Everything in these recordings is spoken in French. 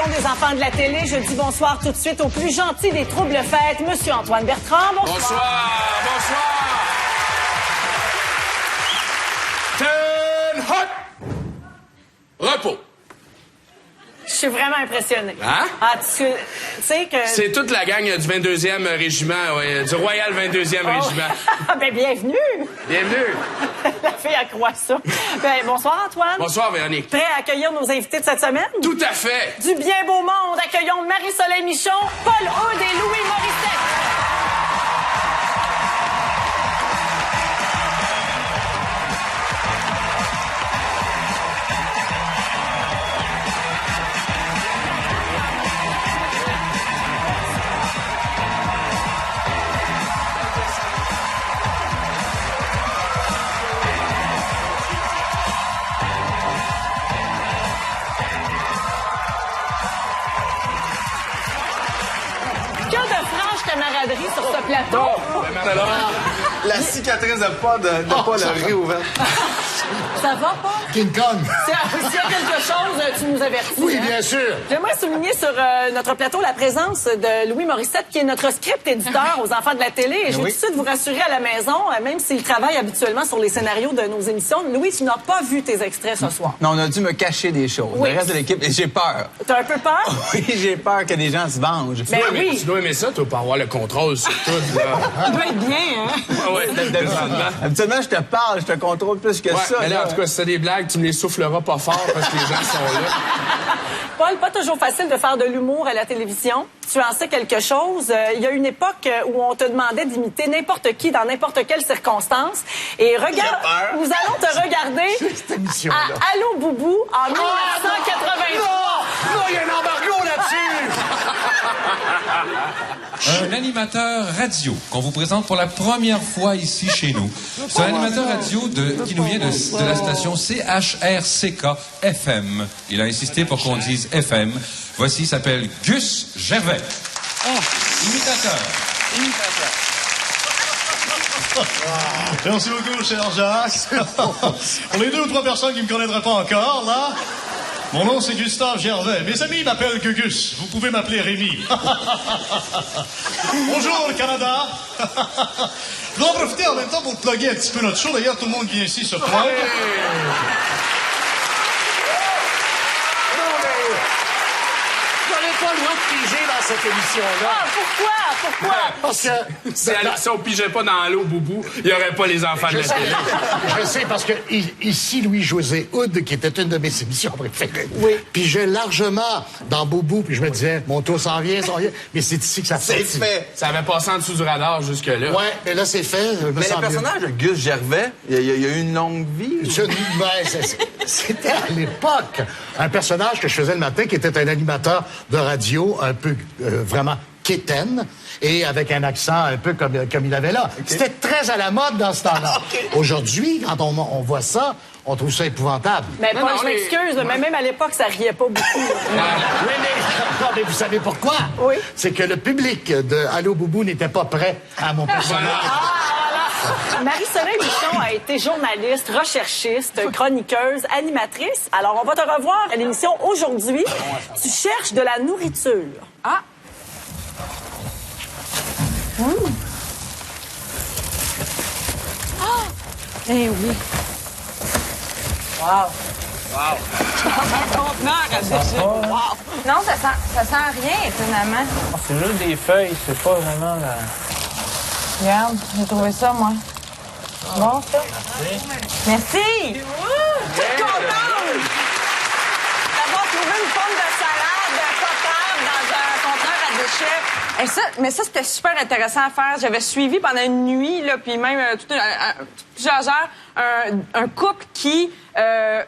Des enfants de la télé, je dis bonsoir tout de suite au plus gentil des troubles fêtes, Monsieur Antoine Bertrand. Bonsoir. Bonsoir. Turn hot. Repos. Je suis vraiment impressionnée. Hein? Ah, tu sais que... C'est toute la gang du 22e régiment, ouais, du Royal 22e régiment. Ben, bienvenue. Bienvenue. La fille, elle croit ça. Ben, bonsoir, Antoine. Bonsoir, Véronique. Prêt à accueillir nos invités de cette semaine? Tout à fait. Du bien beau monde, accueillons Marie-Soleil Michon, Paul Aude et Louis Morissette. Camaraderie sur ce plateau. La cicatrice de pas le réouvert. Ça va pas? King Kong. S'il y a quelque chose, tu nous avertis. Oui, hein? bien sûr. J'aimerais souligner sur notre plateau la présence de Louis Morissette, qui est notre script éditeur aux enfants de la télé. Et je veux tout de suite vous rassurer à la maison, même s'il travaille habituellement sur les scénarios de nos émissions, Louis, tu n'as pas vu tes extraits ce soir. Non, on a dû me cacher des choses. Oui. Le reste de l'équipe, et j'ai peur. T'as un peu peur? Oui, j'ai peur que des gens se vengent. Ben oui. Tu dois aimer ça, toi, pour avoir le contrôle sur tout, là. Ça doit être bien, hein? Ah ouais, Habituellement, je te parle, je te contrôle plus que ça. Mais là, en tout cas, si t'as des blagues, tu me les souffleras pas fort parce que les gens sont là. Paul, pas toujours facile de faire de l'humour à la télévision. Tu en sais quelque chose. Il y a une époque où on te demandait d'imiter n'importe qui dans n'importe quelle circonstance. Et regarde, nous allons te regarder Cette émission-là. à Allô Boubou en 1983. Non, il y a un embargo là-dessus. Un animateur radio qu'on vous présente pour la première fois ici chez nous. C'est un animateur radio qui nous vient de la station CHRCK FM. Il a insisté pour qu'on dise FM. Voici, il s'appelle Gus Gervais. Imitateur. Merci beaucoup, cher Jacques. Pour les 2 ou 3 personnes qui ne me connaîtraient pas encore, là, mon nom, c'est Gustave Gervais. Mes amis m'appellent Gugus. Vous pouvez m'appeler Rémi. Bonjour, le Canada. Je vais en profiter en même temps pour plugger un petit peu notre show. D'ailleurs, tout le monde qui est ici se trompe. Pas le nom de pigé dans cette émission-là. Ah, pourquoi? Parce que... Si on pigeait pas dans l'eau, Boubou, il n'y aurait pas les enfants de la télé. Je sais, parce que ici, Louis-José Hood, qui était une de mes émissions préférées, oui, pigeait largement dans Boubou, puis je me disais, mon tour s'en vient. Mais c'est ici que ça C'est sortit. fait. Ça avait passé en dessous du radar jusque-là. Ouais, mais là, c'est fait. Mais le personnage de Gus Gervais, il y a eu une longue vie. C'était à l'époque un personnage que je faisais le matin qui était un animateur de radio un peu vraiment quétaine et avec un accent un peu comme il avait là. Okay. C'était très à la mode dans ce temps-là. Okay. Aujourd'hui, quand on voit ça, on trouve ça épouvantable. Mais Paul, je m'excuse, mais même à l'époque, ça riait pas beaucoup. mais vous savez pourquoi? Oui. C'est que le public de Allô Boubou n'était pas prêt à mon personnage. Marie-Soleil Michon a été journaliste, recherchiste, chroniqueuse, animatrice. Alors, on va te revoir à l'émission aujourd'hui. Tu cherches de la nourriture. Ah! Ah! Eh oui. Wow. Un conteneur à déchets. Wow. Non, ça sent rien, étonnamment. C'est juste des feuilles, c'est pas vraiment la... Regarde, j'ai trouvé ça, moi. Bon, ça? Merci! T'es contente d'avoir trouvé une pomme de salade potable dans un conteneur à Et mais ça, c'était super intéressant à faire. J'avais suivi pendant une nuit, là, puis même plusieurs heures, un couple qui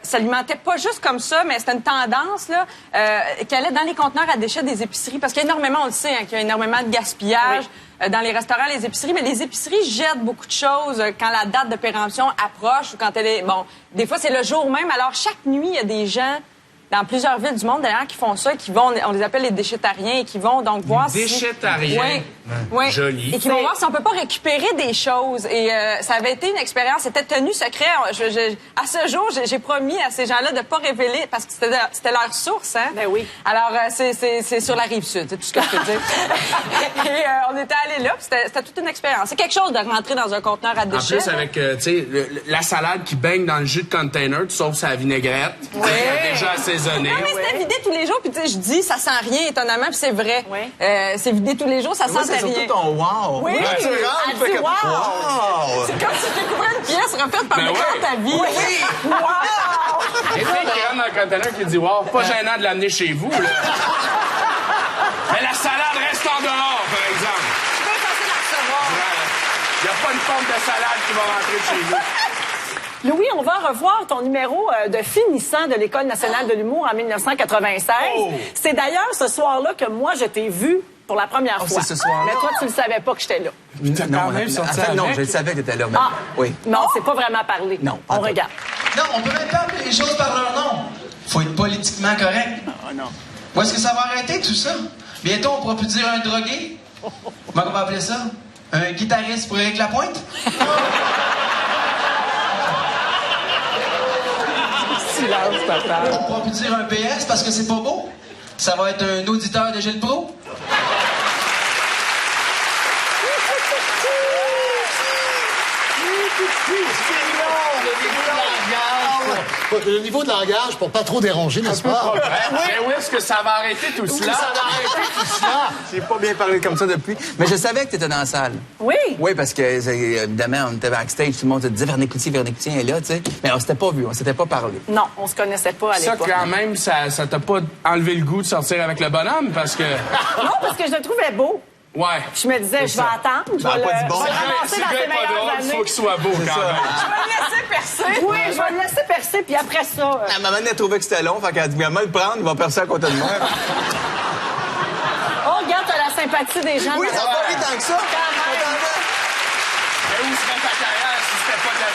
s'alimentait pas juste comme ça, mais c'était une tendance là, qui allait dans les conteneurs à déchets des épiceries. Parce qu'il y a énormément, on le sait, qu'il y a énormément de gaspillage dans les restaurants, les épiceries. Mais les épiceries jettent beaucoup de choses quand la date de péremption approche ou quand elle est... Bon, des fois, c'est le jour même. Alors, chaque nuit, il y a des gens... dans plusieurs villes du monde, d'ailleurs, qui font ça, qui vont, on les appelle les déchétariens, et qui vont donc voir si... Déchétariens? Oui. Joli. Et qui vont voir si on peut pas récupérer des choses. Et ça avait été une expérience, c'était tenu secret. À ce jour, j'ai promis à ces gens-là de pas révéler, parce que c'était leur source, hein? Ben oui. Alors, c'est sur la Rive-Sud, c'est tout ce que je peux dire. Et on était allés là, puis c'était toute une expérience. C'est quelque chose de rentrer dans un conteneur à déchets. En plus, avec, tu sais, la salade qui baigne dans le jus de container, tu sauves sa vinaigrette. Oui. Déjà assaisonné. Non, mais c'était vidé tous les jours, puis tu sais, je dis, ça sent rien, étonnamment, puis c'est vrai. Oui. C'est vidé tous les jours, ça Moi, sent c'est rien. surtout ton wow. Oui, Tu rentres, elle tu fais dit comme, wow. wow. C'est comme si tu découvrais une pièce refaite par Ben quelqu'un oui. de ta vie. Oui. Wow! Et tu sais, qui rentre dans le container qui dit, wow, pas gênant de l'amener chez vous, là. Mais la salade reste en dehors, par exemple. Tu peux passer la recevoir. Il n'y a pas une pompe de salade qui va rentrer chez vous. Louis, on va revoir ton numéro de finissant de l'École nationale de l'humour en 1996. Oh! C'est d'ailleurs ce soir-là que moi, je t'ai vu pour la première fois. c'est ce soir-là? Mais toi, tu ne savais pas que j'étais là. Non, non, je le savais que tu étais là. Mais... Ah, oui. Non, c'est pas vraiment parlé. Non, On pas toi. regarde. Non, on peut même pas appeler les choses par leur nom. Faut être politiquement correct. non. Où est-ce que ça va arrêter, tout ça? Bientôt, on pourra plus dire un drogué. Comment on va appeler ça? Un guitariste pour Éric Lapointe? Silence total. On pourra plus dire un PS parce que c'est pas beau. Ça va être un auditeur de Gilles Proulx. Le niveau de langage pour pas trop déranger, n'est-ce pas? Mais où est-ce que ça va arrêter tout cela? Ça va arrêter tout cela. J'ai pas bien parlé comme ça depuis. Mais je savais que tu étais dans la salle. Oui. Oui, parce que, évidemment, on était backstage, tout le monde te disait Véronique Cloutier est là, tu sais. Mais on s'était pas vu, on s'était pas parlé. Non, on se connaissait pas à Ça, l'époque. quand même, ça t'a pas enlevé le goût de sortir avec le bonhomme, parce que... Non, parce que je le trouvais beau. Ouais. Je me disais, je vais attendre. Je vais pas dit le bon. ramasser Si dans le gars ses est pas meilleures drôle, il faut années. qu'il soit beau, quand même. Je vais le laisser percer. Oui, je vais le laisser percer, puis après ça... À un moment donné, elle trouvait que c'était long, fait qu'elle a dit, mais le prendre, il va percer à côté de moi. Oh, regarde, t'as la sympathie des gens. Oui, ça va pas tant que ça. Mais où serait ta carrière si c'était pas de la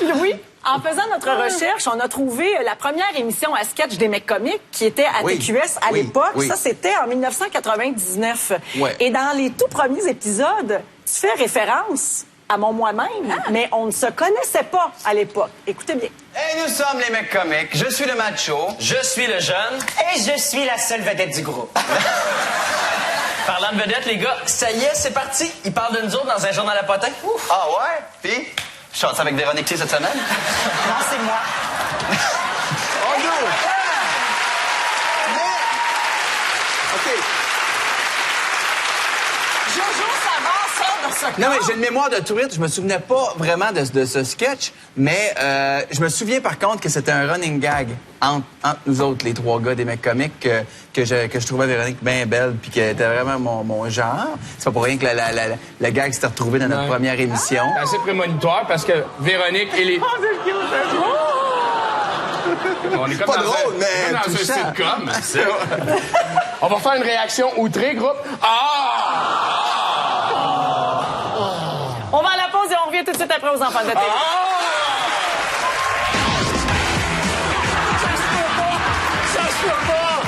poutier, Louis, en faisant notre recherche, on a trouvé la première émission à sketch des mecs comiques qui était à Oui. TQS à Oui. l'époque. Oui. Ça, c'était en 1999. Ouais. Et dans les tout premiers épisodes, tu fais référence à mon moi-même, mais on ne se connaissait pas à l'époque. Écoutez bien. Et nous sommes les mecs comiques. Je suis le macho. Je suis le jeune. Et je suis la seule vedette du groupe. Parlant de vedette, les gars, ça y est, c'est parti. Ils parlent de nous autres dans un journal à potin. Ouf. Ah ouais? Puis, je chante avec Véronique Cloutier cette semaine. Non, c'est moi. Oh non! OK. Jojo Savard sort de ce Non, mais j'ai une mémoire de touriste. Je me souvenais pas vraiment de ce sketch, mais je me souviens par contre que c'était un running gag entre nous autres, les trois gars des mecs comiques, que je trouvais Véronique bien belle, puis qu'elle était vraiment mon genre. C'est pas pour rien que le gag s'était retrouvé dans notre Ouais. première émission. C'est assez prémonitoire parce que Véronique et les... On est comme Pas dans drôle, un, mais comme dans un touchant. sitcom. On va faire une réaction outrée, groupe. Ah! On va à la pause et on revient tout de suite après aux enfants de télé. Ça se peut pas!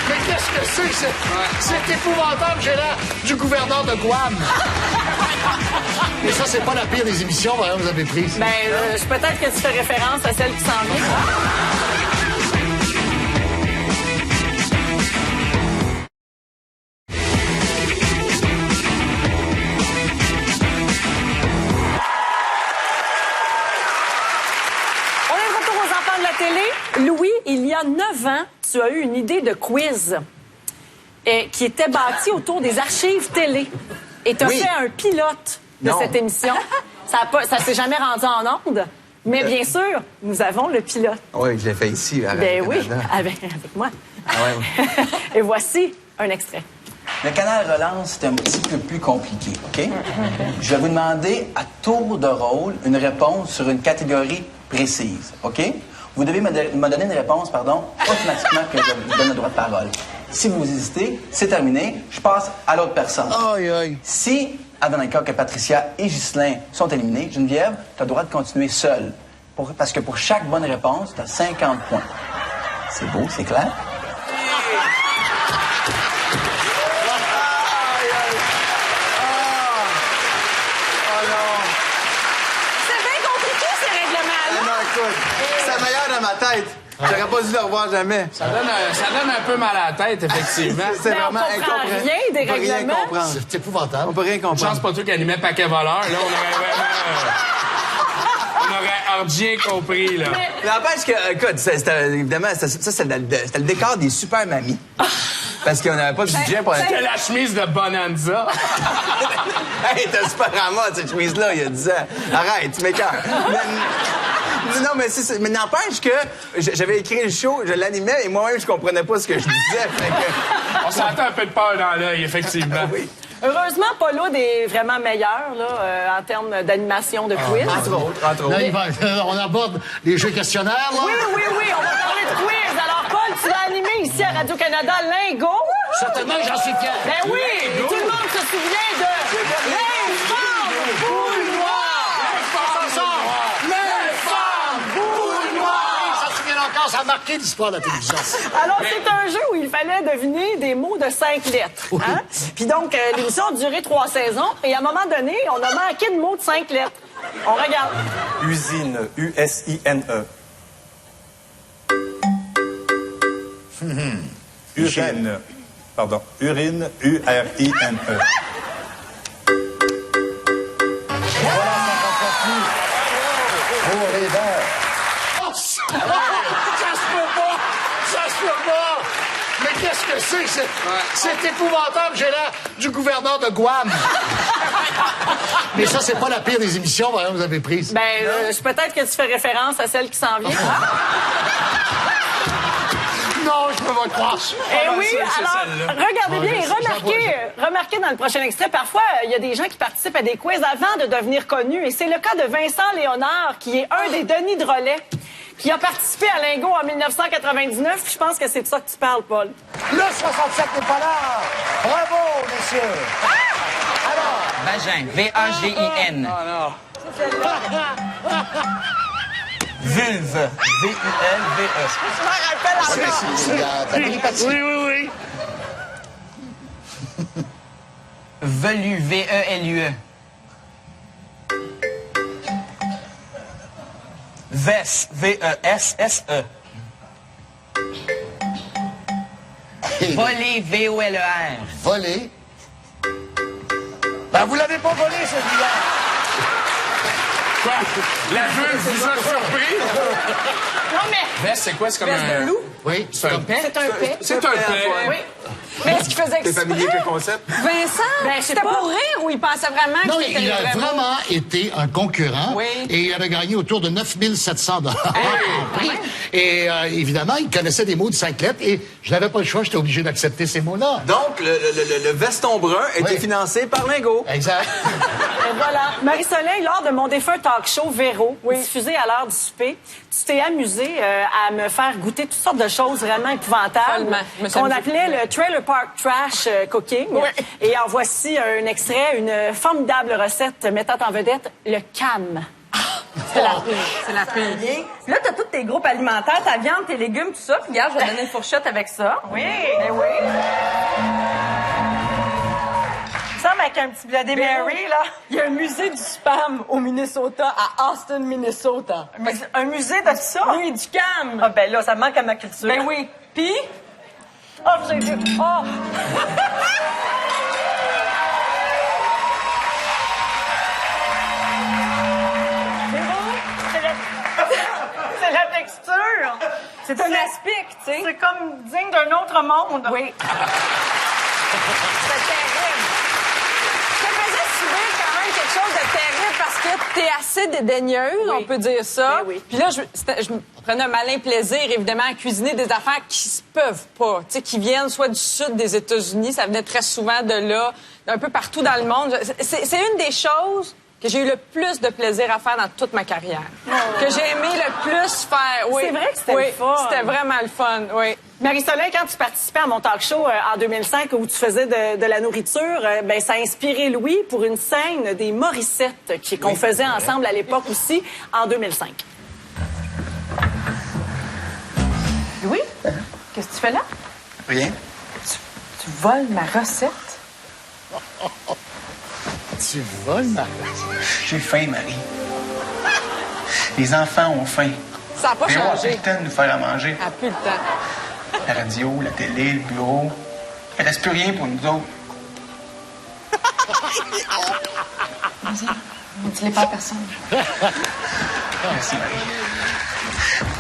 Mais qu'est-ce que c'est? C'est épouvantable, j'ai l'air du gouverneur de Guam. Mais ça, c'est pas la pire des émissions, que vous avez prises. Ben, peut-être que tu fais référence à celle qui s'en vient. On est de retour aux enfants de la télé. Louis, il y a 9 ans, tu as eu une idée de quiz qui était bâtie autour des archives télé. Et tu as Oui. fait un pilote de Non. cette émission. Ça s'est jamais rendu en ondes. Mais bien sûr, nous avons le pilote. Oui, je l'ai fait ici, à Ben oui, Radio-Canada. avec moi. Et voici un extrait. Le canal relance, c'est un petit peu plus compliqué, OK? Je vais vous demander à tour de rôle une réponse sur une catégorie précise, OK? Vous devez me donner une réponse, automatiquement que je vous donne le droit de parole. Si vous hésitez, c'est terminé, je passe à l'autre personne. Aïe, aïe. Si, advenant le cas que Patricia et Ghislain sont éliminés, Geneviève, tu as le droit de continuer seule. Parce que pour chaque bonne réponse, tu as 50 points. C'est beau, c'est clair? C'est meilleur dans ma tête. J'aurais pas dû le revoir jamais. Ça donne un peu mal à la tête, effectivement. C'est Mais on vraiment comprend incompréhensible. rien des On peut rien règlements. comprendre. C'est épouvantable. On peut rien Une chance comprendre. pas toi qui animait Paquet Voleur. Là, on aurait vraiment... on aurait rien compris, là. N'empêche que, écoute, évidemment, c'était le décor des super mamies. Parce qu'on n'avait pas de budget pour... C'était la chemise de Bonanza. Hey, t'as super rama, cette chemise-là, il y a 10 ans. Arrête, tu m'écoeures. Non, mais n'empêche que j'avais écrit le show, je l'animais, et moi-même, je comprenais pas ce que je disais. Fait que... On sentait un peu de peur dans l'œil, effectivement. Oui. Heureusement, Paul Aude est vraiment meilleur là, en termes d'animation de quiz. Entre autres. Là, on aborde les jeux questionnaires, là. Oui, on va parler de quiz. Alors, Paul, tu vas animer ici à Radio-Canada Lingo. Certainement, j'en suis fier. Ben oui, et tout le monde se souvient de l'infâme boule noire. Ça se souvient encore, ça a marqué l'histoire de la télévision. Alors, c'est un jeu où il fallait deviner des mots de 5 lettres. Hein? Puis donc, l'émission a duré 3 saisons. Et à un moment donné, on a manqué de mots de 5 lettres. On regarde. Usine, U-S-I-N-E. Urine. Pardon. Urine, U-R-I-N-E. Ça se peut pas! Mais qu'est-ce que c'est? C'est épouvantable. J'ai l'air du gouverneur de Guam. Mais ça, c'est pas la pire des émissions, que vous avez prises. Ben, peut-être que tu fais référence à celle qui s'en vient. Non, je peux pas le croire. Eh oui, alors, regardez bien et remarquez dans le prochain extrait, parfois, il y a des gens qui participent à des quiz avant de devenir connus. Et c'est le cas de Vincent Léonard, qui est un des Denis Drolet, qui a participé à Lingo en 1999. Je pense que c'est de ça que tu parles, Paul. Le 67 n'est pas là. Bravo, messieurs. Vagin. V-A-G-I-N. Vulve. V-U-L-V-E. C'est la télépathie. Oui. Velu. V-E-L-U-E. Vesse. V-E-S-S-E. Voler. V-O-L-E-R. Volé. Ben, vous l'avez pas volé, celui-là. Quoi? La vulve vous a surpris? Non, mais... Veste, c'est quoi? C'est comme Veste un... de loup? Oui. C'est un paix? C'est un paix. C'est un paix. Oui. Mais est-ce qu'il faisait T'es familier avec exprès? le concept? Vincent, Ben, je sais c'était pas. pour rire ou il pensait vraiment Non, que c'était il le a vrai mot? vraiment été un concurrent. Oui. Et il avait gagné autour de 9 700 $ en prix. Et évidemment, il connaissait des mots de 5 lettres. Et je n'avais pas le choix, j'étais obligé d'accepter ces mots-là. Donc, le veston brun était financé par Lingo. Exact. Et voilà. Marie-Soleil, lors de mon défunt talk show Véro, diffusé à l'heure du souper, tu t'es amusée à me faire goûter toutes sortes de choses vraiment épouvantables Follement. Je me suis qu'on amusée. appelait le Trailer Park Trash Cooking. Oui. Et en voici un extrait, une formidable recette mettant en vedette le CAM. C'est la pire. C'est la pire. Là, t'as tous tes groupes alimentaires, ta viande, tes légumes, tout ça. Puis regarde, je vais te donner une fourchette avec ça. Oui. Ben oui. Ça, avec un petit Bloody Mary, là. Il y a un musée du spam au Minnesota, à Austin, Minnesota. Mais c'est un musée de ça? Oui, du CAM. Ah, ben là, ça manque à ma culture. Ben oui. Puis, Oh, j'ai vu. Oh! C'est la texture. c'est un aspic, tu sais. C'est comme digne d'un autre monde. Oui. C'est terrible. Ça faisait subir quand même quelque chose de terrible parce que t'es assez assez dédaigneuse, on peut dire ça. Ben oui. Puis là, je me prenais un malin plaisir, évidemment, à cuisiner des affaires qui se peuvent pas, tu sais, qui viennent soit du sud des États-Unis, ça venait très souvent de là, un peu partout dans le monde. C'est une des choses que j'ai eu le plus de plaisir à faire dans toute ma carrière. Que j'ai aimé le plus faire. Oui. C'est vrai que c'était le fun. C'était vraiment le fun, oui. Marie-Soleil, quand tu participais à mon talk show en 2005 où tu faisais de la nourriture, ben ça a inspiré Louis pour une scène des Morissettes qu'on faisait ensemble à l'époque aussi en 2005. Louis, qu'est-ce que tu fais là? Rien. Tu voles ma recette? Tu voles, Marie? J'ai faim, Marie. Les enfants ont faim. Ça n'a pas Véro a plus changé. le temps de nous faire à manger. Ça n'a plus le temps. La radio, la télé, le bureau. Il reste plus rien pour nous autres. Vas-y, ne dis-les pas à personne. Merci, Marie.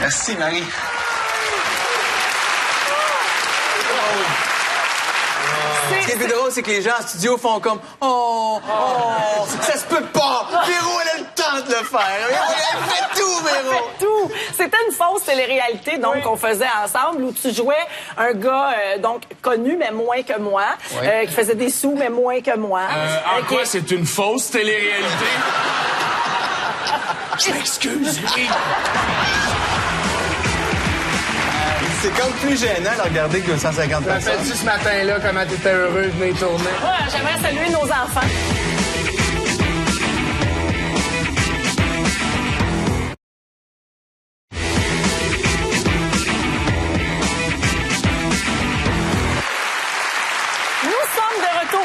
Merci, Marie. Ce qui est plus drôle, c'est que les gens en studio font comme « Oh, ça se peut pas! Véro, elle a le temps de le faire! Elle fait tout, Véro! » Tout. C'était une fausse télé-réalité donc qu'on faisait ensemble où tu jouais un gars donc connu mais moins que moi, qui faisait des sous mais moins que moi. En quoi c'est une fausse télé-réalité? Je m'excuse, oui. C'est comme plus gênant de regarder que 250 personnes. Rappelles-tu ce matin-là comment t'étais heureux de venir tourner? Ouais, j'aimerais saluer nos enfants.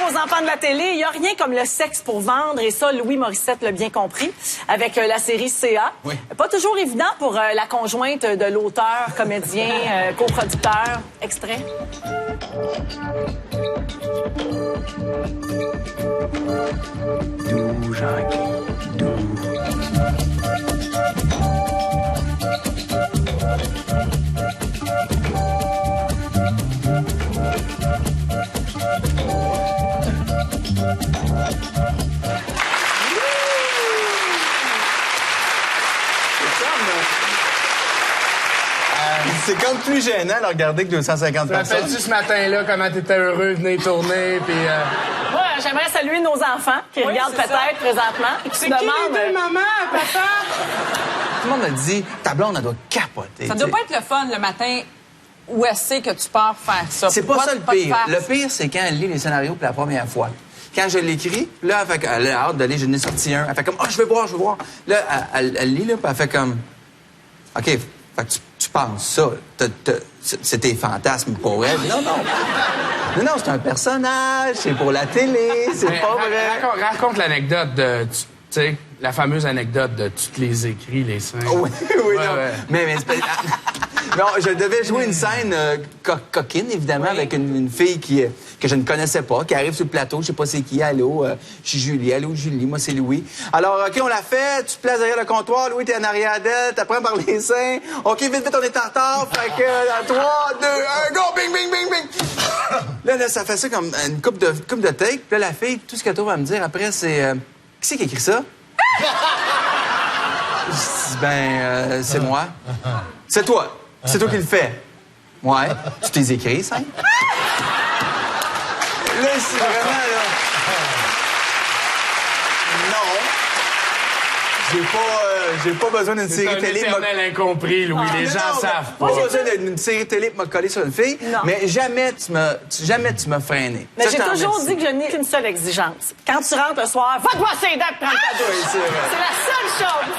Aux enfants de la télé, il n'y a rien comme le sexe pour vendre, et ça, Louis Morissette l'a bien compris, avec la série CA. Oui. Pas toujours évident pour la conjointe de l'auteur, comédien, coproducteur. Extrait. Doux, Jacques, doux. C'est comme plus gênant de regarder que 250 personnes. Rappelles-tu ce matin-là comment t'étais heureux de venir tourner? Puis, Ouais, j'aimerais saluer nos enfants qui regardent peut-être présentement et qui se demandent... maman, papa? Tout le monde me dit, ta blonde, elle doit capoter. Ça doit pas être le fun le matin où est-ce que tu pars faire ça. C'est pas ça le pire. Le Le pire, c'est quand elle lit les scénarios pour la première fois. Quand je l'écris, là, elle a hâte d'aller, je n'ai sorti un. Elle fait comme, je veux voir. Là, elle lit, là, puis elle fait comme, OK, fait que tu penses ça. C'est tes fantasmes pour elle. Non, c'est un personnage, c'est pour la télé, c'est pas vrai. Raconte l'anecdote de, tu sais, la fameuse anecdote de tu te les écris, les scènes. Oui, Ouais, non. ouais. Mais non, je devais jouer une scène coquine, évidemment, avec une fille que je ne connaissais pas, qui arrive sur le plateau, je sais pas c'est qui, allô, je suis Julie, allô Julie, moi c'est Louis. Alors, OK, on l'a fait, tu te places derrière le comptoir, Louis, t'es en arrière d'elle, t'apprends par les seins, OK, vite, on est en retard, fait que, 3, 2, 1, go, bing, bing, bing, bing! Là, ça fait ça comme une coupe de take, puis là, la fille, tout ce qu'elle trouve à me dire après, c'est, qui c'est qui a écrit ça? Je dis, c'est moi. C'est toi. C'est toi qui le fais. Ouais. Tu t'es écrit, ça? Là, c'est vraiment, là... Non. J'ai pas besoin d'une série télé. C'est un éternel incompris, Louis. Les gens savent pas. Pas besoin d'une série télé pour me coller sur une fille, mais jamais tu m'as freiné. Mais Ça, j'ai je t'en toujours remercie. dit que je n'ai qu'une seule exigence. Quand tu rentres le soir, va te brosser les dents et prends ta douche. C'est la seule chose.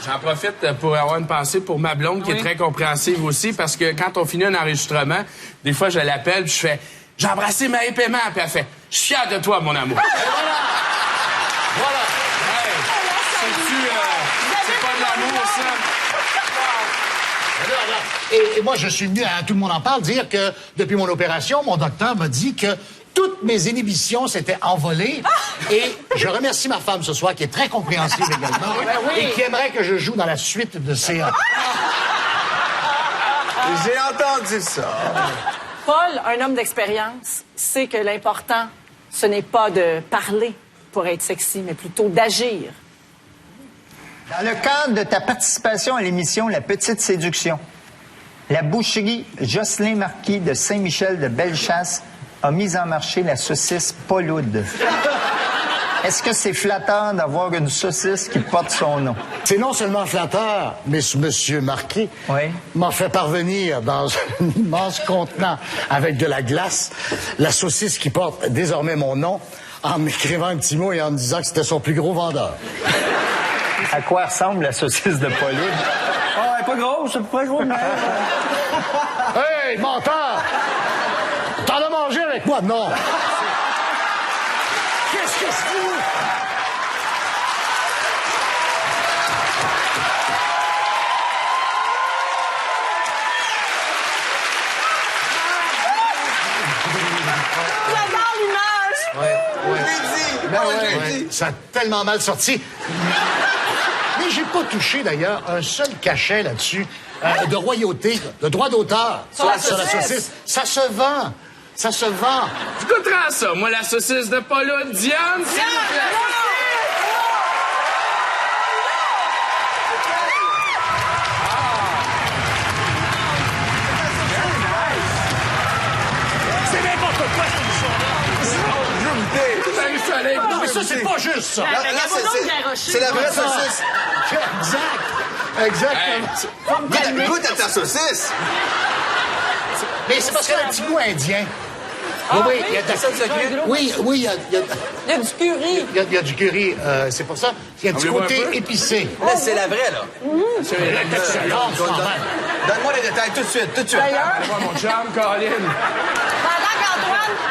J'en profite pour avoir une pensée pour ma blonde qui est très compréhensive aussi, parce que quand on finit un enregistrement, des fois, je l'appelle puis je fais « J'ai embrassé ma épaiement », puis elle fait « Je suis fier de toi, mon amour. » Voilà. Hey, c'est pas de l'amour, ça. Et moi, je suis venu à Tout le monde en parle dire que depuis mon opération, mon docteur m'a dit que toutes mes inhibitions s'étaient envolées. Et je remercie ma femme ce soir, qui est très compréhensive également, et qui aimerait que je joue dans la suite de CA. J'ai entendu ça. Paul, un homme d'expérience, sait que l'important, ce n'est pas de parler pour être sexy, mais plutôt d'agir Dans le cadre de ta participation à l'émission La Petite Séduction, la boucherie Jocelyn Marquis de Saint-Michel de Bellechasse a mis en marché la saucisse Paul-Oud. Est-ce que c'est flatteur d'avoir une saucisse qui porte son nom? C'est non seulement flatteur, mais M. Marquis m'a fait parvenir dans un immense contenant avec de la glace la saucisse qui porte désormais mon nom en m'écrivant un petit mot et en me disant que c'était son plus gros vendeur. À quoi ressemble la saucisse de Paul-Oud? Oh, elle est pas grosse, c'est pas gros, mais... Hey, menteur! T'en as mangé avec moi? Non! Qu'est-ce que je fous? J'adore l'image! Ça a tellement mal sorti. Mais j'ai pas touché, d'ailleurs, un seul cachet là-dessus de royauté, de droit d'auteur sur la saucisse. Ça se vend. Ça se vend. Tu goûteras ça. Moi, la saucisse de Paul-Oud. Diane, s'il vous plaît. C'est n'importe quoi, cette émission-là. Salut, Soleil. Non, mais ça, c'est pas juste, ça. Là, c'est la vraie saucisse. Exactement. Goûte à ta saucisse. Mais c'est parce qu'elle a un petit goût indien. Oui, il y a de la... Oui, il y a du curry. Il y a du curry, c'est pour ça. Il y a du côté épicé. Là, c'est la vraie, là. Donne-moi les détails tout de suite, D'ailleurs, Mon chum, Colin.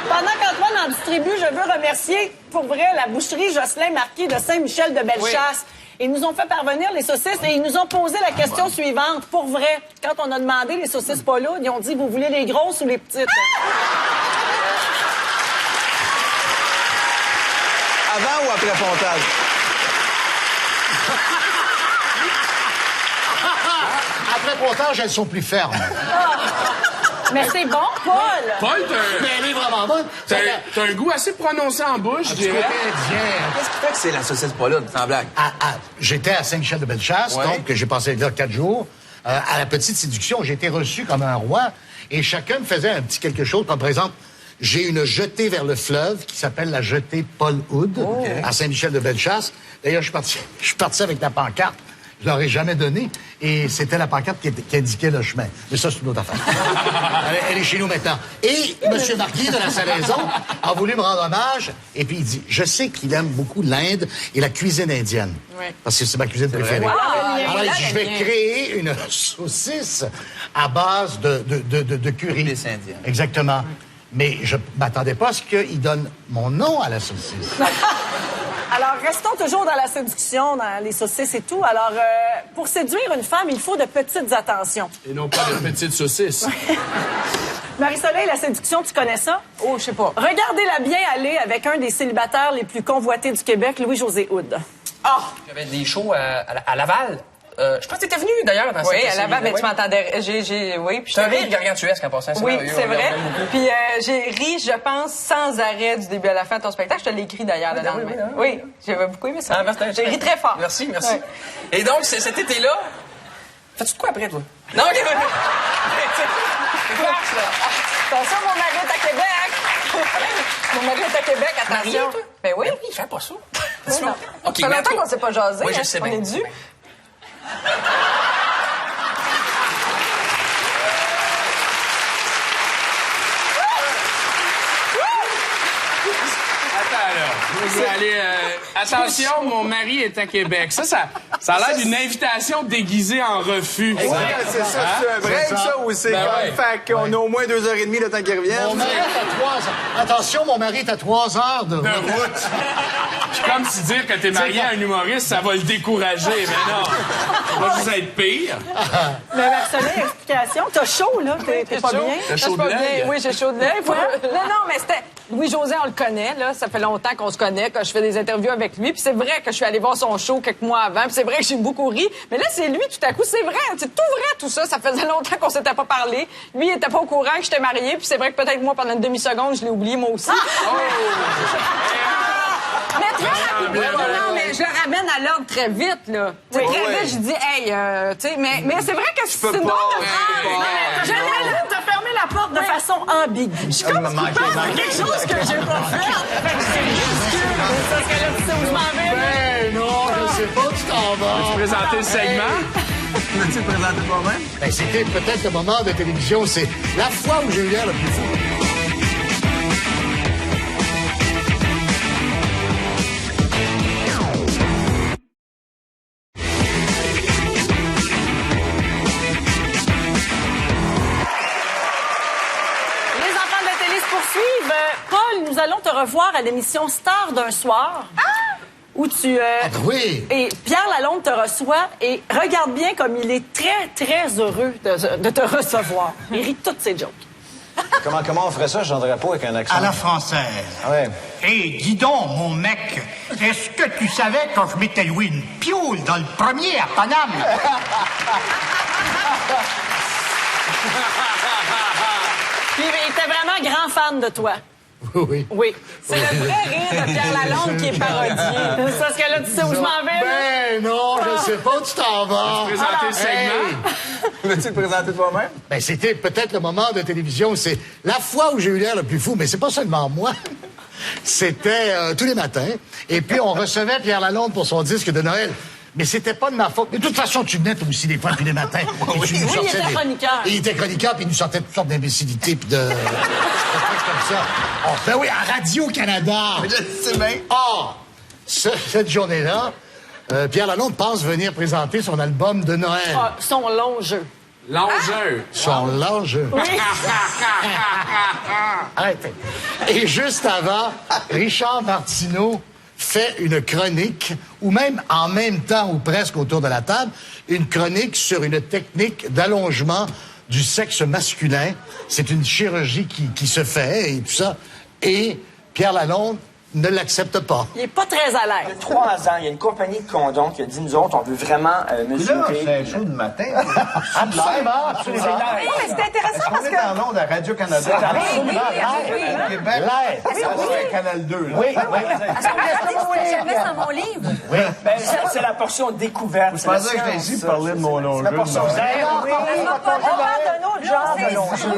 pendant qu'Antoine en distribue, je veux remercier, pour vrai, la boucherie Jocelyn Marquis de Saint-Michel de Bellechasse. Ils nous ont fait parvenir les saucisses et ils nous ont posé la question suivante. Pour vrai, quand on a demandé les saucisses Paul-Oud, ils ont dit, vous voulez les grosses ou les petites? Avant ou après pontage? Après pontage, elles sont plus fermes. Mais c'est bon, Paul! Paul, Mais elle est vraiment bonne. t'as un goût assez prononcé en bouche, je Du côté dirais. indien. Qu'est-ce qui fait que c'est la saucisse Paul-Oud, sans blague? J'étais à Saint-Michel de Bellechasse, donc j'ai passé là 4 jours. À la Petite Séduction, j'ai été reçu comme un roi et chacun me faisait un petit quelque chose. Comme par exemple, j'ai une jetée vers le fleuve qui s'appelle la jetée Paul-Oud à Saint-Michel de Bellechasse. D'ailleurs, je suis parti avec la pancarte. Je leur ai jamais donné. Et c'était la pancarte qui indiquait le chemin. Mais ça, c'est une autre affaire. Elle est chez nous maintenant. Et M. Marquis de la Salaison a voulu me rendre hommage. Et puis il dit, je sais qu'il aime beaucoup l'Inde et la cuisine indienne. Oui. Parce que c'est ma cuisine préférée. Alors, il dit, je vais créer une saucisse à base de curry. Épices indiennes. Exactement. Mais je m'attendais pas à ce qu'il donne mon nom à la saucisse. Alors, restons toujours dans la séduction, dans les saucisses et tout. Alors, pour séduire une femme, il faut de petites attentions. Et non pas de petites saucisses. Marie-Soleil, la séduction, tu connais ça? Oh, je sais pas. Regardez-la bien aller avec un des célibataires les plus convoités du Québec, Louis-José Hood. Ah! J'avais des shows à Laval. Je pense que t'étais venu, d'ailleurs, dans Oui, cette à Laval, série-là, mais tu m'entendais. Oui, puis C'est un rire gargantuesque en passant. Oui, merveilleux, c'est on vrai. l'aime beaucoup. Puis j'ai ri, je pense, sans arrêt du début à la fin de ton spectacle. Je te l'ai écrit d'ailleurs le lendemain. Oui, j'avais beaucoup aimé ça. J'ai ri très fort. Merci. Ouais. Et donc, cet été-là, fais-tu de quoi après, toi? Non, OK. Attention, mon mari est à Québec. Mon mari est à Québec, attention. Marié, toi? Ben oui. Ben oui, fais pas ça. Oui, non. OK, Ça fait mais longtemps toi- qu'on s'est pas jasé. Oui, je hein. sais On bien. est dû. Attends, là. Je vais aller, attention, mon mari est à Québec. Ça a l'air d'une invitation déguisée en refus. Ouais, c'est ça. C'est un break, ça, ou c'est Ben comme... ouais. Fait qu'on a au moins 2h30 le temps qu'il revienne. Mon mari est à 3 heures. Attention, mon mari est à 3 heures de De route. C'est comme si dire que t'es marié à un humoriste, ça va le décourager. Mais non. Ça va juste être pire. Mais Marceline, explication. T'as chaud, là. T'es pas bien? T'as chaud de Pas l'œil. bien. Oui, j'ai chaud de l'œil. Non, mais c'était... Louis-José, on le connaît, là. Ça fait longtemps qu'on se connaît, que je fais des interviews avec lui. Puis c'est vrai que je suis allée voir son show quelques mois avant. Puis c'est vrai que j'ai beaucoup ri. Mais là, c'est lui, tout à coup. C'est vrai. C'est tout vrai, tout ça. Ça faisait longtemps qu'on s'était pas parlé. Lui, il était pas au courant que j'étais mariée. Puis c'est vrai que peut-être moi, pendant une demi-seconde, je l'ai oublié, moi aussi. Mais très rapidement, non, mais je le ramène à l'ordre très vite, là. Tu sais, très vite, je dis, hey, tu sais, mais c'est vrai que c'est une drôle de phrase. T'as fermé la porte de façon ambiguë. Je suis comme quelque chose que j'ai pas fait. C'est ridicule. Ça, ce qu'elle a dit, c'est où je m'en vais. Ben non, je sais pas où tu t'en vas. Tu présenter le segment? Veux-tu le présenter toi-même? Ben, c'était peut-être le moment de télévision, c'est la fois où j'ai eu l'air le plus fou. Les enfants de la télé se poursuivent. Paul, nous allons te revoir à l'émission Star d'un soir. Où tu... oui. Et Pierre Lalonde te reçoit et regarde bien comme il est très, très heureux de te recevoir. Il rit toutes ses jokes. Comment on ferait ça? Je n'entendrais pas avec un accent. À la française. Ouais. Hé, dis donc, mon mec, est-ce que tu savais quand je m'étais loué une pioule dans le premier à Paname? Puis il était vraiment grand fan de toi. Oui. Oui. C'est le vrai rire de Pierre Lalonde qui est parodié. C'est parce qu'elle a dit ça où je m'en vais. Ben non, je sais pas où tu t'en vas. Tu présenter le segment? Veux-tu le présenter toi-même? Ben, c'était peut-être le moment de télévision, c'est la fois où j'ai eu l'air le plus fou, mais c'est pas seulement moi. C'était tous les matins. Et puis, on recevait Pierre Lalonde pour son disque de Noël. Mais c'était pas de ma faute. Mais de toute façon, tu venais toi aussi des fois tous les matins. Oui, il était chroniqueur. Il était chroniqueur, puis il nous sortait toutes sortes d'imbécilités, puis de trucs comme ça. Oh, ben oui, à Radio-Canada. Je sais bien. Cette journée-là, Pierre Lalonde pense venir présenter son album de Noël. Ah, son long jeu. L'enjeu. Son long jeu. Oui. Arrêtez. Et juste avant, Richard Martineau fait une chronique, ou même en même temps, ou presque autour de la table, une chronique sur une technique d'allongement du sexe masculin. C'est une chirurgie qui se fait et tout ça. Et Pierre Lalonde ne l'accepte pas. Il est pas très à l'aise. Il y a 3 ans, il y a une compagnie de condoms qui a dit, nous autres, on veut vraiment mesurer... C'est chaud de matin. Absolument. Oui, mais c'est intéressant parce On est que... en ondes à Radio-Canada. Au Québec, c'est Canal 2. Oui, oui. Est-ce qu'on peut dire ce que j'avais dans mon livre? Oui. Ben, ça, c'est la portion découverte. Je pensais que j'étais ici pour parler de mon long jeu. La portion On parle d'un autre genre de long jeu.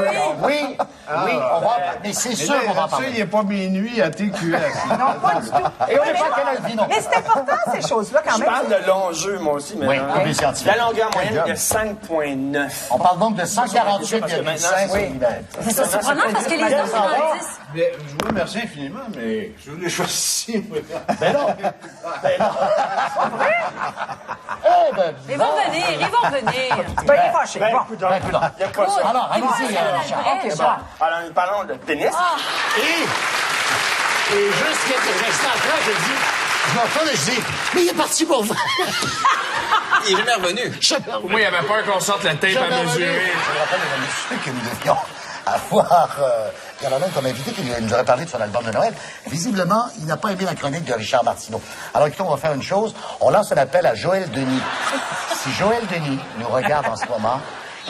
Oui, oui, on va... Mais c'est sûr qu'on va en Ça, parler. il n'est pas minuit à TQS. Non, pas du tout. Et on n'est pas à Canal Vie, non. Mais c'est important, ces choses-là, quand Je même. parle de long jeu, moi aussi, mais Oui, les scientifiques. la longueur moyenne est de 5,9. On parle donc de Parce que 148,5 maintenant, mm. C'est surprenant parce que les hommes sont en 10. Mais, je vous remercie infiniment, mais je l'ai choisi. Ben non. Ben non. Eh ben, Ils vont venir, ils vont venir. Ben, il est fâché. Bon. ben, coudonc. Il n'y a pas ça. Alors, allez-y, Richard. Ok, OK, bon. bon. Alors, nous parlons de pénis. Et juste quelques instants après, je dis, je m'entends, je dis, mais il est parti pour vous. Il est jamais revenu. Pour moi, il avait peur qu'on sorte la tape à mesurer. Je me rappelle de la musique que nous devions avoir Pierre Lalonde comme invité, qui nous aurait parlé de son album de Noël. Visiblement, il n'a pas aimé la chronique de Richard Martineau. Alors, écoutez, on va faire une chose. On lance un appel à Joël Denis. Si Joël Denis nous regarde en ce moment,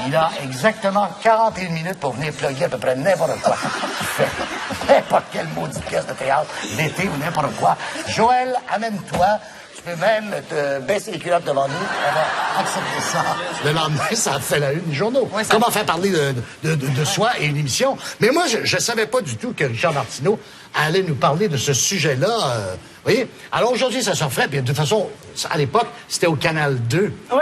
il a exactement 41 minutes pour venir plugger à peu près n'importe quoi. N'importe quelle maudite pièce de théâtre, l'été ou n'importe quoi. Joël, amène-toi. Tu peux même te baisser les culottes devant nous. On va accepter ça. Le lendemain, ça a fait la une des journaux. Oui, Comment faire parler de soi et une émission. Mais moi, je ne savais pas du tout que Richard Martineau allait nous parler de ce sujet-là. Vous voyez? Alors aujourd'hui, ça se refait. Puis de toute façon, à l'époque, c'était au Canal 2. Ouais.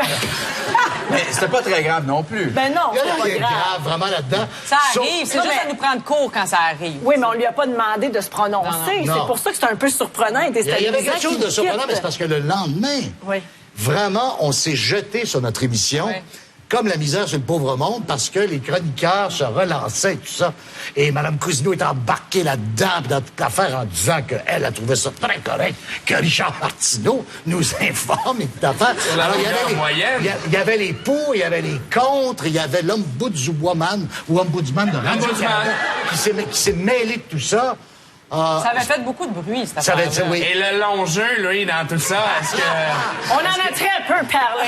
Mais c'était pas très grave non plus. Ben non, Il y a c'est rien pas de grave. grave vraiment là-dedans. Ça arrive, c'est Non, juste mais- à nous prendre court quand ça arrive. Oui, mais on lui a pas demandé de se prononcer. Non. C'est pour ça que c'est un peu surprenant et Il y déstabilisant. avait quelque chose qu'il de surprenant, quitte. mais c'est parce que le lendemain, Oui. vraiment, on s'est jeté sur notre émission. Ouais. Comme la misère sur le pauvre monde, parce que les chroniqueurs se relançaient et tout ça. Et Mme Cousineau est embarquée là-dedans, dans toute l'affaire, en disant qu'elle a trouvé ça très correct, que Richard Martineau nous informe et toute l'affaire. la Alors, il y avait longueur moyenne. il y avait les pour, il y avait les contre, il y avait l'ombudswoman ou ombudsman de Radio-Canada qui s'est mêlé de tout ça. Ça avait fait beaucoup de bruit, cette affaire-là. Oui. Et le long jeu, lui, dans tout ça, est-ce que... On en a très peu parlé.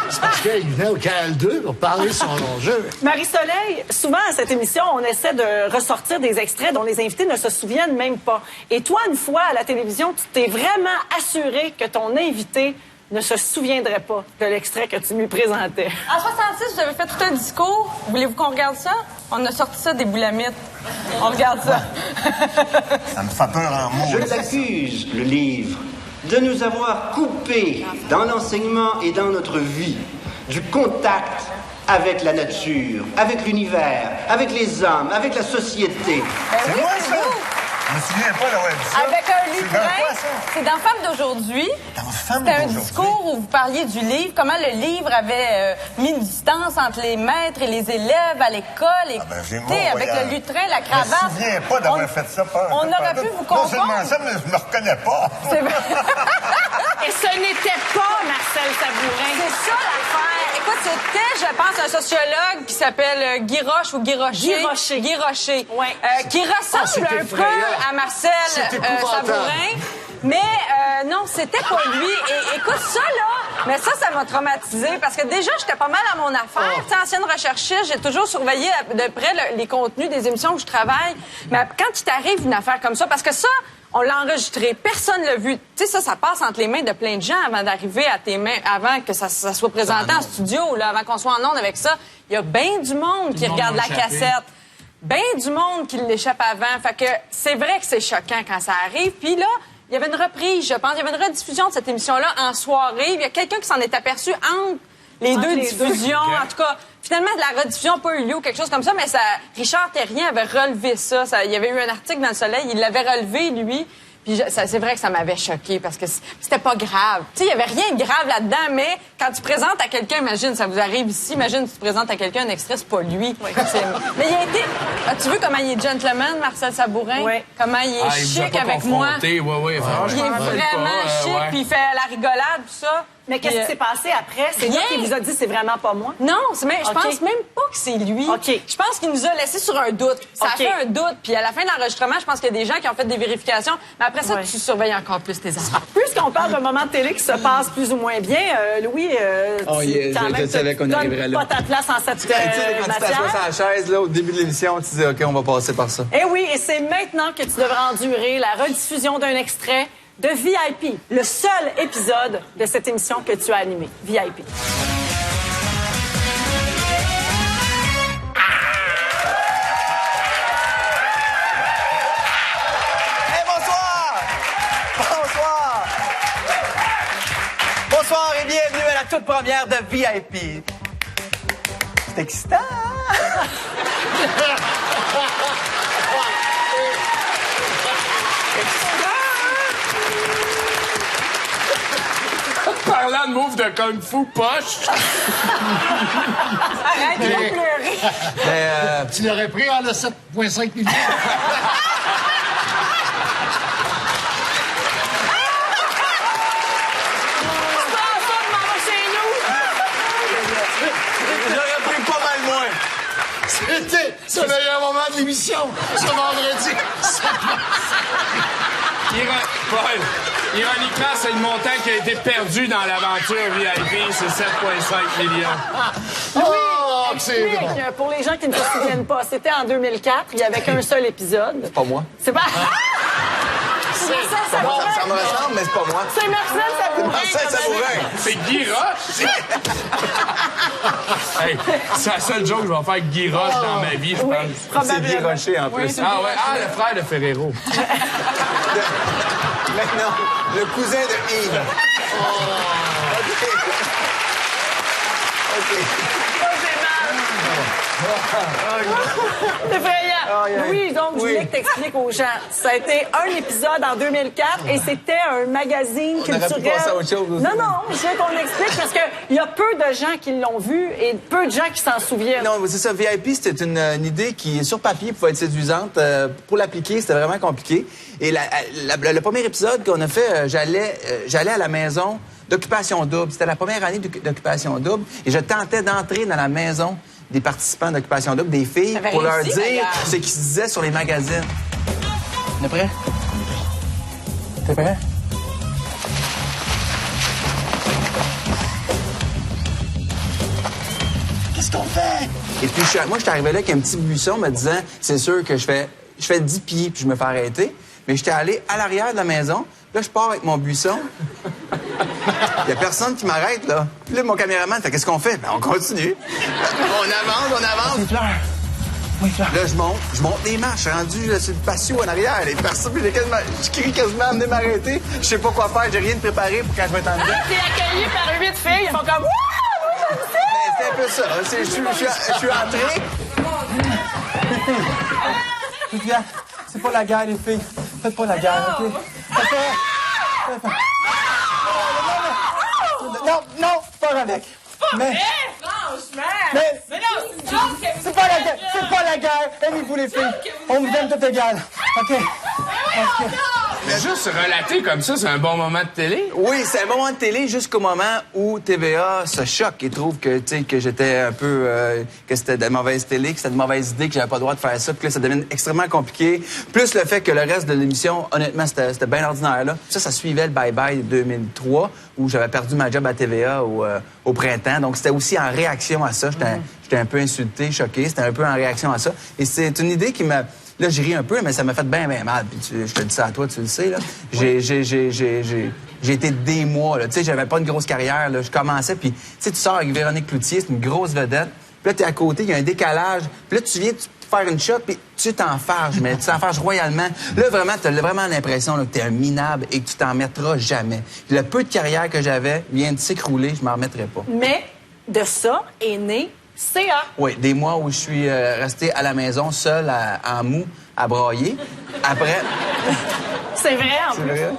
C'est parce qu'il venait au Canal 2 pour parler de son long jeu. Marie-Soleil, souvent à cette émission, on essaie de ressortir des extraits dont les invités ne se souviennent même pas. Et toi, une fois à la télévision, tu t'es vraiment assuré que ton invité ne se souviendrait pas de l'extrait que tu lui présentais. En 66, vous avez fait tout un discours. Voulez-vous qu'on regarde ça? On a sorti ça des boulamites. On regarde ça. Ça me fait peur en mots. Je l'accuse, le livre, de nous avoir coupés dans l'enseignement et dans notre vie du contact avec la nature, avec l'univers, avec les hommes, avec la société. C'est moi, ça? Je me souviens pas d'avoir dit ça. Avec un C'est lutrin, dans quoi, ça? c'est dans Femme d'aujourd'hui. C'était un discours où vous parliez du livre, comment le livre avait mis une distance entre les maîtres et les élèves à l'école. Et, avec le lutrin, la cravate. Je me souviens pas d'avoir fait ça. On aurait pu vous confondre. Non seulement ça, mais je me reconnais pas. C'est vrai. Et ce n'était pas Marcel Sabourin. C'est ça l'affaire. Écoute, c'était, je pense, un sociologue qui s'appelle Guy Roche ou Guy Rocher. Guy Rocher. Ouais. Qui ressemble un peu à Marcel Sabourin. Mais non, c'était pas lui. Et écoute, ça, là, mais ça m'a traumatisée parce que déjà, j'étais pas mal à mon affaire. Tu sais, ancienne recherchiste, j'ai toujours surveillé de près les contenus des émissions où je travaille. Mais quand il t'arrive une affaire comme ça, parce que ça, on l'a enregistré, personne l'a vu. Tu sais, ça passe entre les mains de plein de gens avant d'arriver à tes mains, avant que ça soit présenté en studio, là, avant qu'on soit en onde avec ça. Il y a bien du monde qui regarde la cassette. Ben du monde qui l'échappe avant. Fait que c'est vrai que c'est choquant quand ça arrive. Puis là, il y avait une reprise, je pense. Il y avait une rediffusion de cette émission-là en soirée. Il y a quelqu'un qui s'en est aperçu entre les deux diffusions. En tout cas, finalement, de la rediffusion n'a pas eu lieu ou quelque chose comme ça, mais Richard Terrien avait relevé ça. Il y avait eu un article dans Le Soleil, il l'avait relevé, lui. Puis c'est vrai que ça m'avait choqué parce que c'était pas grave. Tu sais, il y avait rien de grave là-dedans, mais quand tu présentes à quelqu'un, imagine, ça vous arrive ici, imagine tu présentes à quelqu'un un extrait, c'est pas lui. Oui. Mais il a été... As-tu vu comment il est gentleman, Marcel Sabourin? Oui. Comment il est chic avec moi? Oui, franchement. Il est vraiment chic, puis il fait la rigolade, tout ça. Mais qu'est-ce qui s'est passé après? C'est lui qui vous a dit c'est vraiment pas moi? Non, je pense même pas que c'est lui. OK. Je pense qu'il nous a laissé sur un doute. Ça a fait un doute. Puis à la fin de l'enregistrement, je pense qu'il y a des gens qui ont fait des vérifications. Mais après ça, tu surveilles encore plus tes affaires. Puisqu'on parle d'un moment de télé qui se passe plus ou moins bien, Louis, je savais qu'on arriverait là. Pas ta place en cette quand tu t'assois sur la chaise, là, au début de l'émission, tu disais, OK, on va passer par ça. Eh oui, et c'est maintenant que tu devras endurer la rediffusion d'un extrait de VIP, le seul épisode de cette émission que tu as animé, VIP. Hey, bonsoir! Bonsoir! Bonsoir et bienvenue à la toute première de VIP. C'est excitant, hein? Parlant de move de Kung Fu poche. Arrête de pleurer. Tu l'aurais pris en 7,5 millions. J'aurais pris pas mal moins. C'était le meilleur moment de l'émission, ce vendredi. Paul, ironiquement, c'est le montant qui a été perdu dans l'aventure VIP, c'est 7,5 millions. Oh, c'est bon. Pour les gens qui ne se souviennent pas, c'était en 2004, il n'y avait qu'un seul épisode. C'est pas moi. C'est pas... Ça me ressemble, mais c'est pas moi. C'est Marcel Sabourin. Marcel Sabourin. C'est Guy Roche. Hey, c'est la seule joke que je vais faire avec Guy Roche dans ma vie, je pense. C'est Guy Rocher, en plus. Oui, le frère de Ferrero. Maintenant, le cousin de Yves. OK. C'est effrayant. Oui, donc je voulais que t'expliques aux gens. Ça a été un épisode en 2004 et c'était un magazine culturel. On aurait pu passer à autre chose aussi. Non, je veux qu'on explique parce qu'il y a peu de gens qui l'ont vu et peu de gens qui s'en souviennent. Non, c'est ça. VIP, c'était une idée qui, sur papier, pouvait être séduisante. Pour l'appliquer, c'était vraiment compliqué. Et le premier épisode qu'on a fait, j'allais à la maison d'Occupation Double. C'était la première année d'Occupation Double. Et je tentais d'entrer dans la maison des participants d'Occupation Double, des filles, pour leur dire ce qu'ils se disaient sur les magazines. T'es prêt? T'es prêt? Qu'est-ce qu'on fait? Et puis, moi, je suis arrivé là avec un petit buisson me disant, c'est sûr que je fais 10 pieds puis je me fais arrêter. Mais j'étais allé à l'arrière de la maison. Là, je pars avec mon buisson. Il y a personne qui m'arrête, là. Puis là, mon caméraman fait, qu'est-ce qu'on fait? Ben, on continue. On avance. Il pleure. Oui, il pleure. Là, je monte les marches, rendu là, sur le patio en arrière. Les personnes, puis je crie quasiment, venez m'arrêter. Je sais pas quoi faire, j'ai rien de préparé pour quand je vais être en dedans. T'es accueilli par 8 filles, ils font comme wouh! C'est un peu ça. Je suis entré. C'est pas la guerre, les filles. Faites pas la guerre, OK? Non, pas avec. Mais non, c'est pas la guerre. C'est pas la guerre. Aimez-vous, les filles. On vous aime tout égal. OK? Mais juste relater comme ça, c'est un bon moment de télé? Oui, c'est un moment de télé jusqu'au moment où TVA se choque et trouve que, tu sais, que j'étais un peu... que c'était de la mauvaise télé, que c'était de mauvaise idée, que j'avais pas le droit de faire ça, puis que là, ça devient extrêmement compliqué. Plus le fait que le reste de l'émission, honnêtement, c'était bien ordinaire, là. Ça suivait le bye-bye 2003, où j'avais perdu ma job à TVA au printemps. Donc, c'était aussi en réaction à ça. J'étais un peu insulté, choqué. C'était un peu en réaction à ça. Et c'est une idée qui m'a... Là, j'ai ri un peu, mais ça m'a fait bien mal. Puis je te dis ça à toi, tu le sais, là. J'ai été des mois, là. Tu sais, j'avais pas une grosse carrière, là. Je commençais, puis tu sais, tu sors avec Véronique Cloutier, c'est une grosse vedette. Puis là, t'es à côté, il y a un décalage. Puis là, tu viens faire une shot, puis tu t'enfarges, mais tu t'enfarges royalement. Là, vraiment, t'as vraiment l'impression là, que t'es un minable et que tu t'en remettras jamais. Puis le peu de carrière que j'avais vient de s'écrouler, je m'en remettrai pas. Mais de ça est né CA. Oui, des mois où je suis resté à la maison, seul, en mou, à brailler. Après... C'est vrai, en plus. C'est vrai?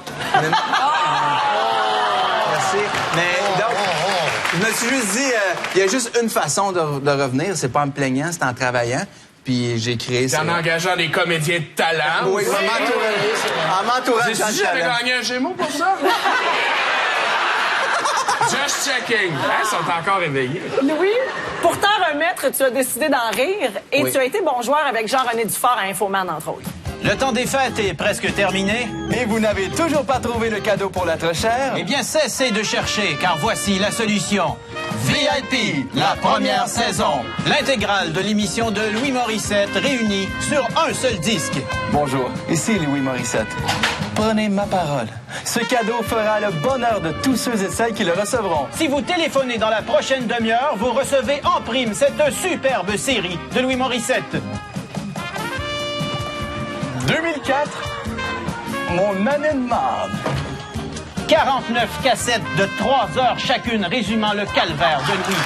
Merci. Mais donc, je me suis juste dit, il y a juste une façon de revenir, c'est pas en me plaignant, c'est en travaillant. Puis j'ai créé ça. En engageant des comédiens de talent. Oui, en m'entourant de gens de J'avais talent. gagné un Gémeaux pour ça. Just checking. Ils sont encore éveillés. Louis, pour t'en remettre, tu as décidé d'en rire et Oui. tu as été bon joueur avec Jean-René Dufort à Infoman, entre autres. Le temps des fêtes est presque terminé. Et vous n'avez toujours pas trouvé le cadeau pour la trop chère? Eh bien, cessez de chercher, car voici la solution. VIP, la première saison. L'intégrale de l'émission de Louis Morissette réunie sur un seul disque. Bonjour, ici Louis Morissette. Prenez ma parole. Ce cadeau fera le bonheur de tous ceux et celles qui le recevront. Si vous téléphonez dans la prochaine demi-heure, vous recevez en prime cette superbe série de Louis Morissette. 2004, mon année de marde. 49 cassettes de 3 heures chacune résumant le calvaire de Louis.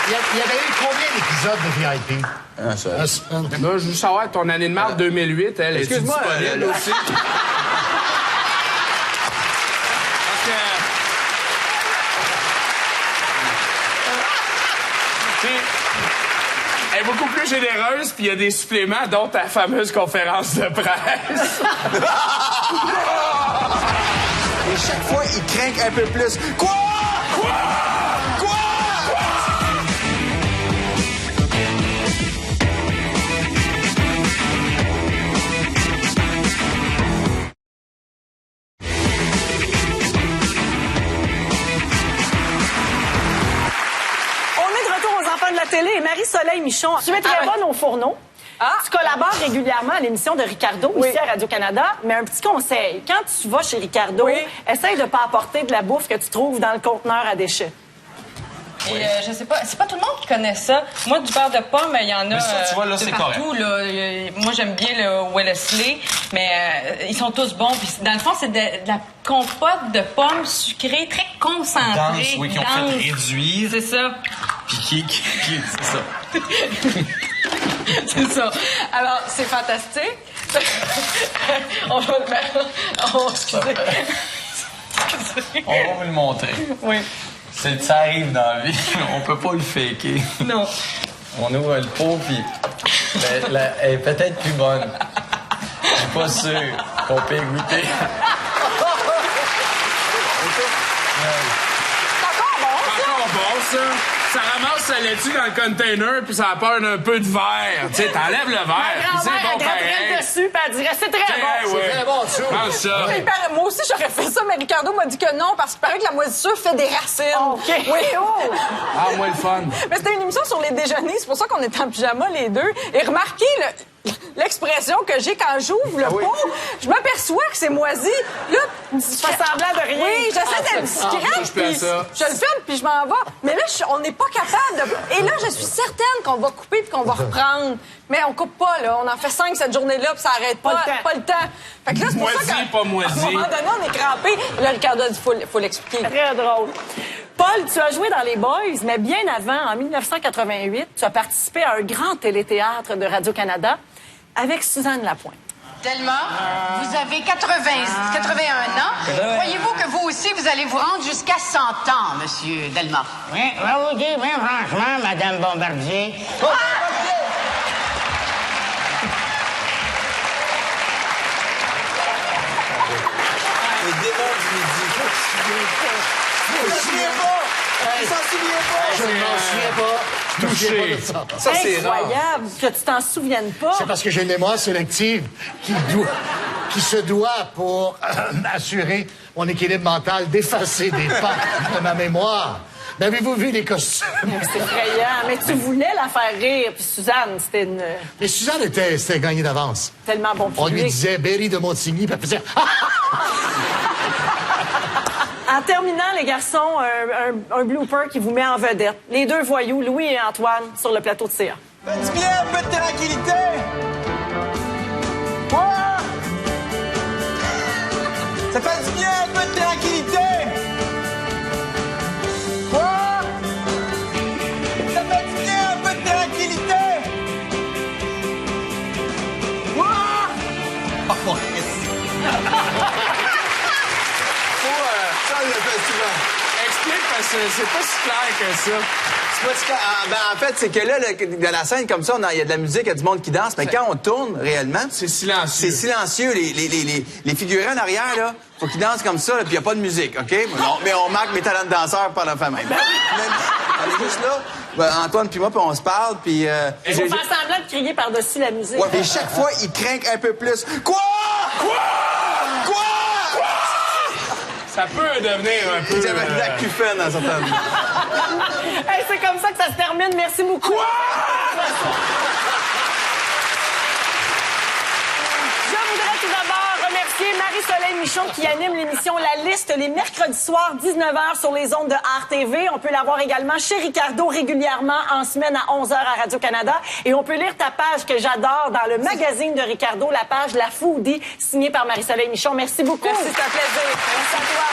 Il y avait eu combien d'épisodes de VIP? Un seul. Là, je veux savoir, ton année de marde 2008, elle est Excuse-moi, disponible aussi? Elle est beaucoup plus généreuse, puis il y a des suppléments, dont ta fameuse conférence de presse. Et chaque fois, il craint un peu plus. Quoi? Télé et Marie-Soleil Michon. Tu es très bonne au fourneau. Tu collabores régulièrement à l'émission de Ricardo, ici à Radio-Canada. Mais un petit conseil, quand tu vas chez Ricardo, essaye de ne pas apporter de la bouffe que tu trouves dans le conteneur à déchets. Et je sais pas, c'est pas tout le monde qui connaît ça. Moi, du beurre de pomme, il y en a Mais ça, tu vois, là, de c'est partout. Là. Moi, j'aime bien le Wellesley, mais ils sont tous bons. Puis dans le fond, c'est de la compote de pommes sucrées très concentrée. Dense, oui, qui ont fait réduire. C'est ça. Puis c'est ça. C'est ça. Alors, c'est fantastique. On va le mettre. Excusez. On va vous le montrer. Oui. Ça arrive dans la vie. On peut pas le faker. Non. On ouvre le pot, puis elle est peut-être plus bonne. Je suis pas sûr qu'on peut y goûter. C'est encore bon, ça? Encore bon, ça. Ça ramasse sa laitue dans le container, puis ça apporte un peu de verre. Tu sais, t'enlèves le verre, puis c'est bon pareil. Dessus, puis elle dirait, c'est très bon. C'est très bon, ça. Mange ça. Moi aussi, j'aurais fait ça, mais Ricardo m'a dit que non, parce qu'il paraît que la moisissure fait des racines. OK. Oui, oh! Ah, moi, le fun. Mais c'était une émission sur les déjeuners, c'est pour ça qu'on était en pyjama, les deux. Et remarquez l'expression que j'ai quand j'ouvre le pot, je m'aperçois que c'est moisi. Là, tu fais semblant de rien. Oui, j'essaie d'être discrète, puis je le filme, puis je m'en vais. Mais là, on n'est pas capable de... Et là, je suis certaine qu'on va couper puis qu'on va reprendre. Mais on coupe pas, là. On en fait 5 cette journée-là, puis ça arrête pas. Pas le temps. Fait que là, c'est pour ça moisi, pas moisi. À un moment donné, on est crampé. Là, Ricardo a dit, faut l'expliquer. Très drôle. Paul, tu as joué dans Les Boys, mais bien avant, en 1988, tu as participé à un grand téléthéâtre de Radio-Canada avec Suzanne Lapointe. Delma, vous avez 81 ans. Croyez-vous que vous aussi, vous allez vous rendre jusqu'à 100 ans, Monsieur Delma? Oui, vous dites, bien franchement, Madame Bombardier. Les démons du midi. Je m'en souviens pas! Je m'en souviens pas! Je ne m'en souviens pas. Touché. Ça, c'est incroyable que tu t'en souviennes pas. C'est parce que j'ai une mémoire sélective qui se doit, pour assurer mon équilibre mental, d'effacer des pas de ma mémoire. Mais avez-vous vu les costumes? C'est effrayant. Mais tu voulais la faire rire. Puis Suzanne, c'était une... Mais Suzanne c'était gagné d'avance. Tellement bon public. On lui disait Berry de Montigny, puis elle faisait... En terminant, les garçons, un blooper qui vous met en vedette. Les deux voyous, Louis et Antoine, sur le plateau de CA. Faites bien un peu de tranquillité! Quoi? Ça fait du bien un peu de tranquillité! Quoi? Ça fait du bien un peu de tranquillité! Quoi? Oh, ça, je le fais souvent. Explique, parce que c'est pas si clair que ça. C'est pas si clair. En fait, c'est que là, dans la scène comme ça, il y a de la musique, il y a du monde qui danse, mais quand on tourne réellement, c'est silencieux. C'est silencieux. Les figurants en arrière, là, faut qu'ils dansent comme ça, puis il n'y a pas de musique, OK? Mais on marque mes talents de danseur par la fin même. On est juste là, Antoine puis moi, puis on se parle, puis... Il faut faire semblant de crier par-dessus la musique. Ouais, et chaque fois, il craque un peu plus. Quoi? Quoi? Quoi? Ça peut devenir un peu... J'avais de l'acufène dans certaines... Hey, c'est comme ça que ça se termine. Merci beaucoup. Quoi? Je voudrais tout d'abord remercier Marie-Soleil Michon qui anime l'émission La Liste les mercredis soirs, 19h sur les ondes de RTV. On peut la voir également chez Ricardo régulièrement en semaine à 11h à Radio-Canada. Et on peut lire ta page que j'adore dans le magazine de Ricardo, la page La Foodie, signée par Marie-Soleil Michon. Merci beaucoup. Merci, c'est un plaisir. Merci à toi.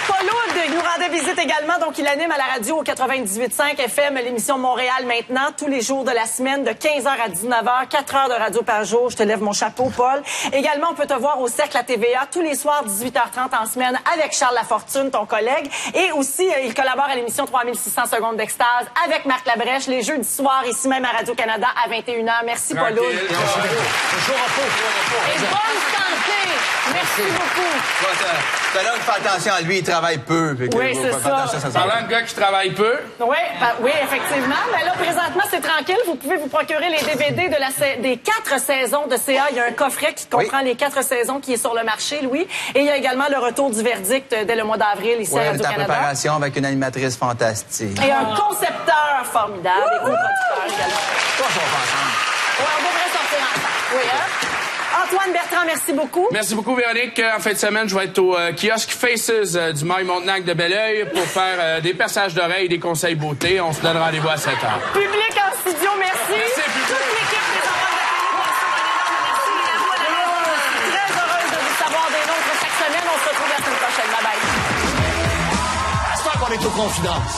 Paul Oud nous rendait visite également, donc il anime à la radio au 98.5 FM l'émission Montréal maintenant, tous les jours de la semaine, de 15h à 19h, 4 heures de radio par jour. Je te lève mon chapeau, Paul. Également, on peut te voir au Cercle à TVA tous les soirs, 18h30 en semaine, avec Charles Lafortune, ton collègue. Et aussi, il collabore à l'émission 3600 secondes d'extase avec Marc Labrèche, les jeudis soirs, ici même à Radio-Canada, à 21h. Merci, Paul Oud. Et bonne santé! Merci beaucoup. C'est là qu'il fait attention à lui, il travaille peu. Oui, c'est ça. Parlant de gars qui travaille peu. Oui, oui, effectivement. Mais là, présentement, c'est tranquille. Vous pouvez vous procurer les DVD des 4 saisons de CA. Il y a un coffret qui comprend les 4 saisons qui est sur le marché, Louis. Et il y a également le retour du verdict dès le mois d'avril ici à Radio-Canada. Oui, préparation avec une animatrice fantastique. Et un concepteur formidable et co-producteur également. Oui, on devrait sortir ensemble. Oui, hein? Antoine Bertrand, merci beaucoup. Merci beaucoup, Véronique. En fin de semaine, je vais être au kiosque Faces du Maille-Montagne de Belleuil pour faire des perçages d'oreilles et des conseils beauté. On se donne rendez-vous à 7h. Public en studio, merci. Merci, public. Toute l'équipe des enfants de la télé, merci. Très heureuse de vous savoir des nôtres chaque semaine. On se retrouve la semaine prochaine. Bye-bye. J'espère qu'on est aux confidences.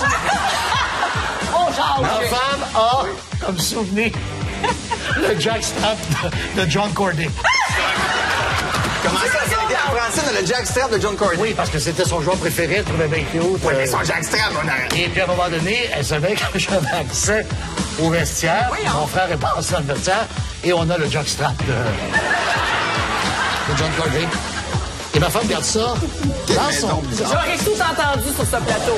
On jase. Ma femme a, comme souvenir, le jackstrap de John Corday. Comment ça, c'était en français dans le jackstrap de John Corday? Oui, parce que c'était son joueur préféré, elle trouvait bien cute. Oui, mais son jackstrap, on a... Et puis, à un moment donné, elle savait que j'avais accès au vestiaire. Oui, mon frère est passé dans le vestiaire et on a le jackstrap de John Corday. Et ma femme garde ça dans son... J'aurais tout entendu sur ce plateau.